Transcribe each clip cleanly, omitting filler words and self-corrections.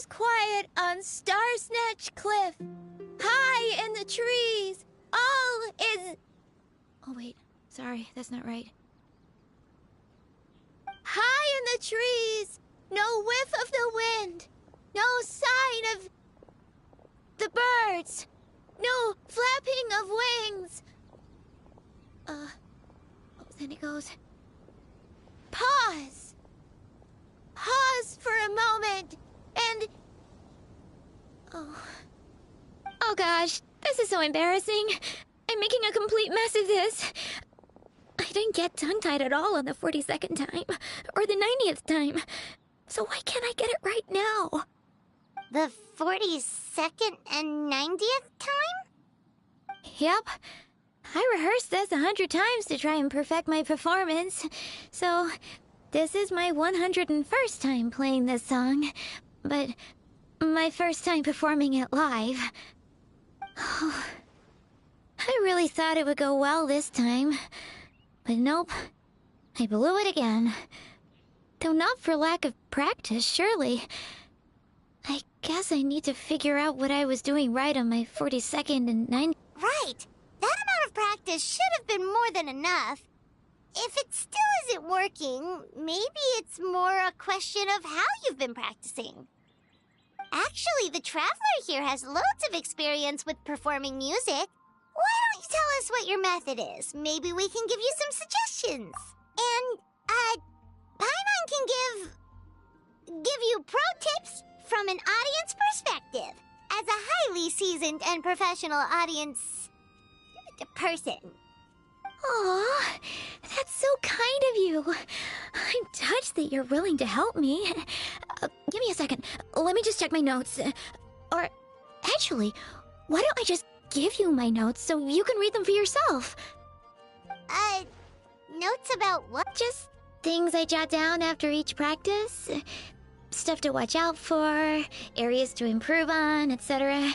goes quiet on Star Snatch Cliff. High in the trees, all is... Oh wait, sorry, that's not right. High in the trees, no whiff of the wind, no sign of the birds, no flapping of wings. Then it goes... Pause! Pause for a moment, and... Oh gosh, this is so embarrassing. I'm making a complete mess of this. I didn't get tongue-tied at all on the 42nd time, or the 90th time. So why can't I get it right now? The 42nd and 90th time? Yep. I rehearsed this 100 times to try and perfect my performance. So, this is my 101st time playing this song. But my first time performing it live. I really thought it would go well this time. But nope. I blew it again. Though not for lack of practice, surely. I guess I need to figure out what I was doing right on my 42nd and 90th. Right. That amount of practice should have been more than enough. If it still isn't working, maybe it's more a question of how you've been practicing. Actually, the Traveler here has loads of experience with performing music. Why don't you tell us what your method is? Maybe we can give you some suggestions. And, Paimon can give you pro tips from an audience perspective. As a highly seasoned and professional audience person. Aw, that's so kind of you. I'm touched that you're willing to help me. Give me a second. Let me just check my notes. Or, actually, why don't I just give you my notes so you can read them for yourself? Notes about what? Just things I jot down after each practice. Stuff to watch out for, areas to improve on, etc.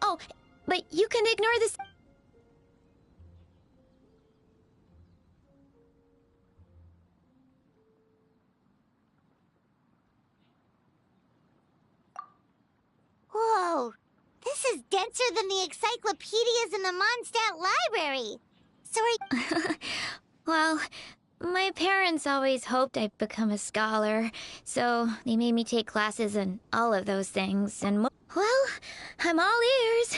Oh, but you can ignore this. Whoa, this is denser than the encyclopedias in the Mondstadt library. Sorry. Well, my parents always hoped I'd become a scholar, so they made me take classes in all of those things, and well, I'm all ears.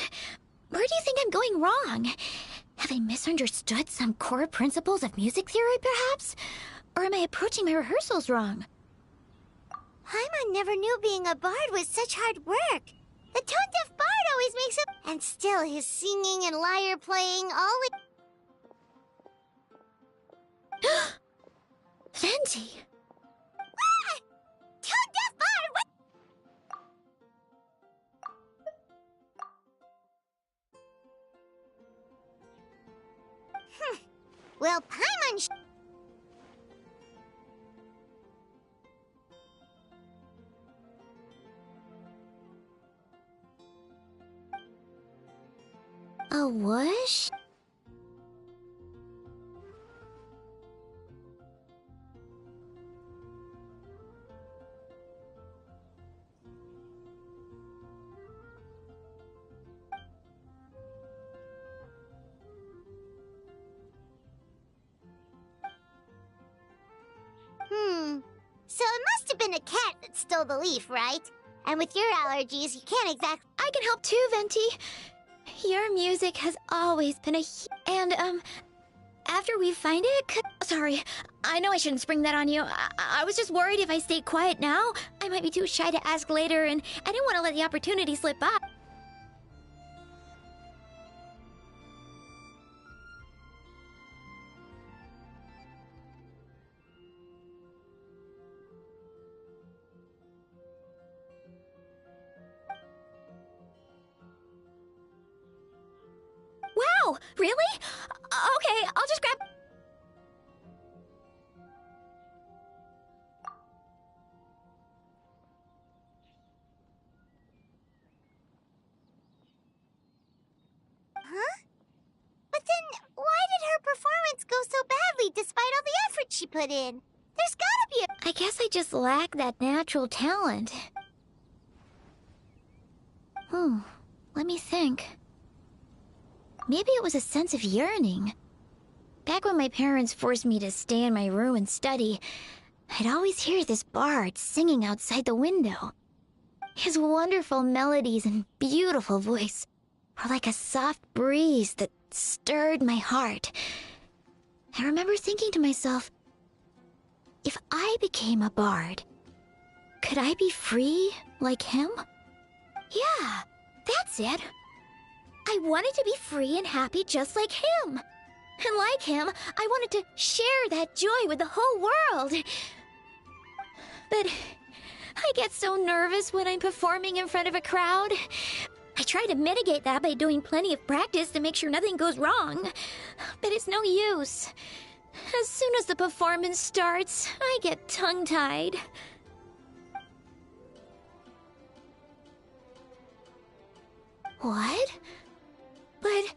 Where do you think I'm going wrong? Have I misunderstood some core principles of music theory, perhaps? Or am I approaching my rehearsals wrong? Paimon never knew being a bard was such hard work. The tone-deaf bard always makes it... And still, his singing and lyre playing all... Venti! Ah! Tone-deaf bard! What? Well, Paimon... A whoosh? So it must have been a cat that stole the leaf, right? And with your allergies, you can't exactly... I can help too, Venti. Your music has always been and, after we find it, sorry, I know I shouldn't spring that on you. I was just worried if I stayed quiet now, I might be too shy to ask later, and I didn't want to let the opportunity slip by. Wow, really? Okay, I'll just grab... Huh? But then, why did her performance go so badly despite all the effort she put in? There's gotta be a... I guess I just lack that natural talent. Hmm, let me think. Maybe it was a sense of yearning. Back when my parents forced me to stay in my room and study, I'd always hear this bard singing outside the window. His wonderful melodies and beautiful voice were like a soft breeze that stirred my heart. I remember thinking to myself, if I became a bard, could I be free like him? Yeah, that's it. I wanted to be free and happy just like him. And like him, I wanted to share that joy with the whole world. But I get so nervous when I'm performing in front of a crowd. I try to mitigate that by doing plenty of practice to make sure nothing goes wrong. But it's no use. As soon as the performance starts, I get tongue-tied. What? But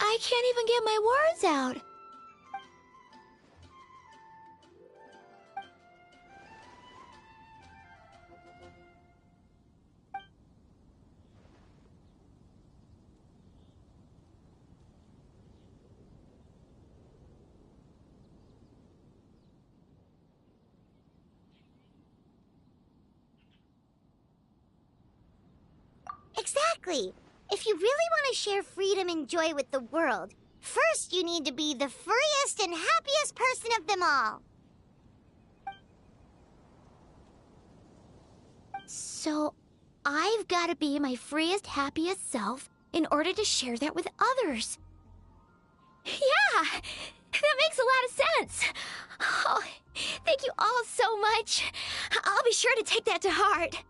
I can't even get my words out. Exactly. If you really want to share freedom and joy with the world, first you need to be the freest and happiest person of them all. So, I've got to be my freest, happiest self in order to share that with others. Yeah, that makes a lot of sense. Oh, thank you all so much. I'll be sure to take that to heart.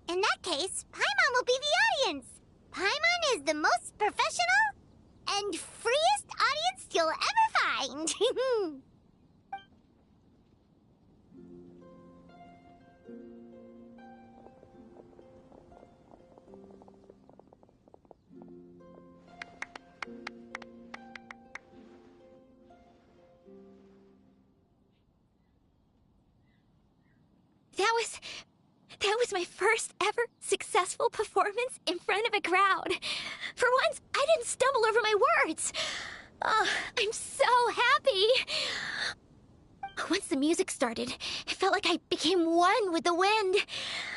In that case, Paimon will be the audience. Paimon is the most professional and freest audience you'll ever find. That was my first ever successful performance in front of a crowd. For once, I didn't stumble over my words. Oh, I'm so happy. Once the music started, it felt like I became one with the wind.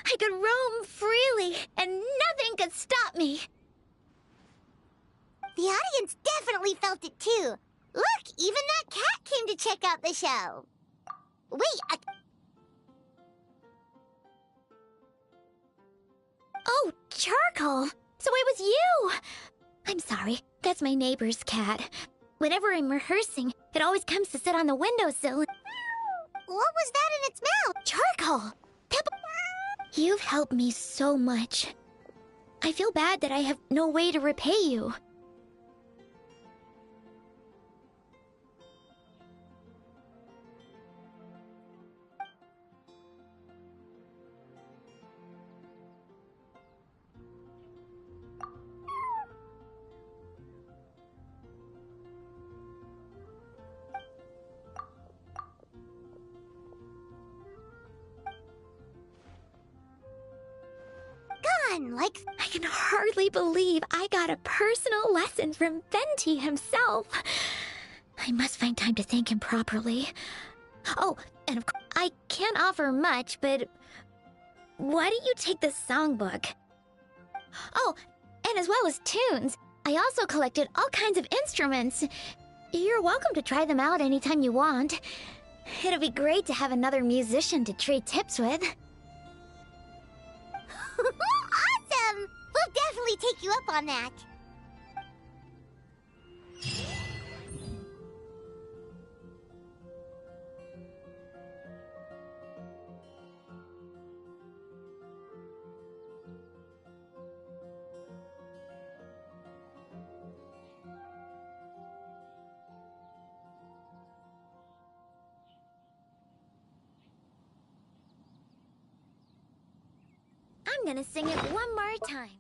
I could roam freely, and nothing could stop me. The audience definitely felt it too. Look, even that cat came to check out the show. Wait, Oh, Charcoal! So it was you! I'm sorry, that's my neighbor's cat. Whenever I'm rehearsing, it always comes to sit on the windowsill. what was that in its mouth? Charcoal! You've helped me so much. I feel bad that I have no way to repay you. Like, I can hardly believe I got a personal lesson from Venti himself. I must find time to thank him properly. Oh, and of course, I can't offer much, but why don't you take this songbook? Oh, and as well as tunes, I also collected all kinds of instruments. You're welcome to try them out anytime you want. It'll be great to have another musician to trade tips with. awesome! We'll definitely take you up on that. gonna sing it one more time.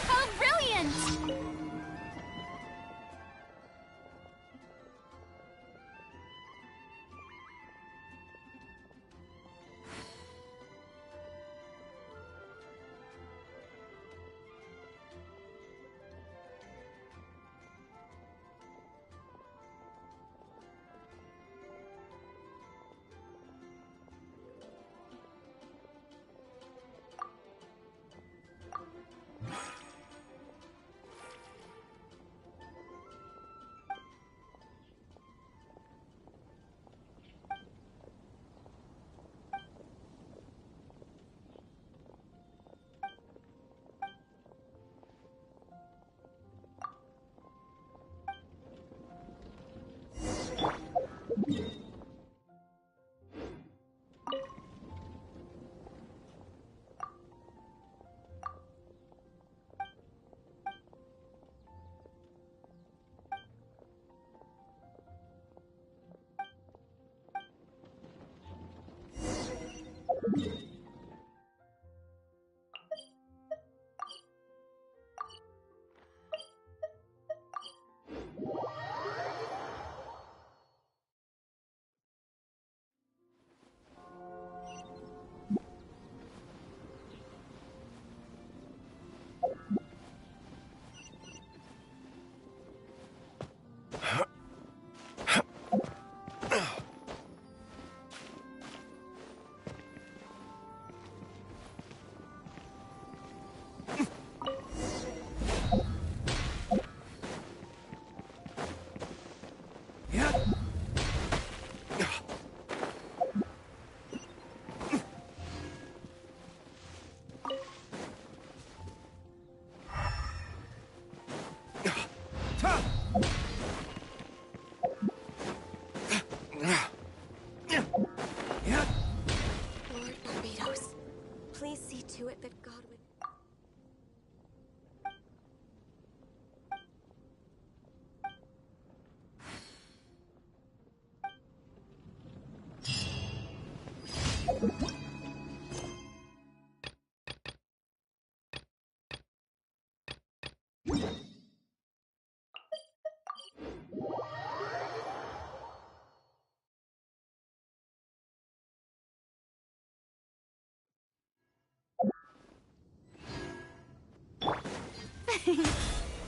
Oh, brilliant! Lord Barbados, please see to it that God would...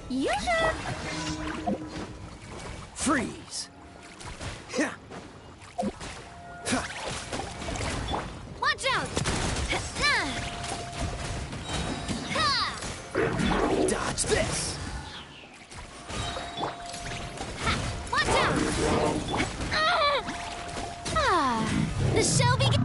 You should. Freeze! Yeah. Watch out! Dodge this! Watch out! The show begins.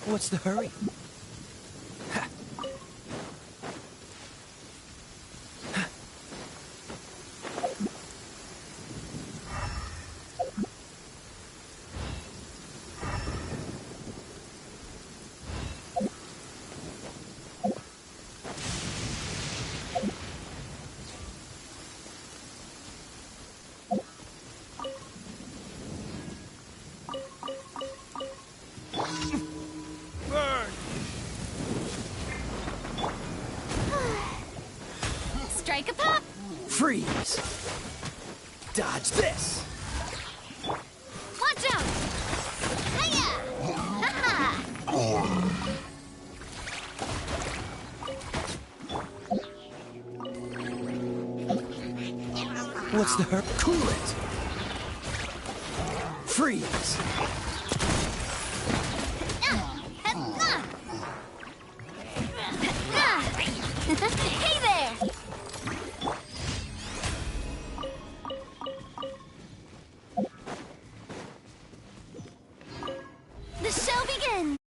What's the hurry? Strike a pop! Freeze! Dodge this! Watch out! Hiya! Haha! What's the hurry? Cool it! Freeze! Hey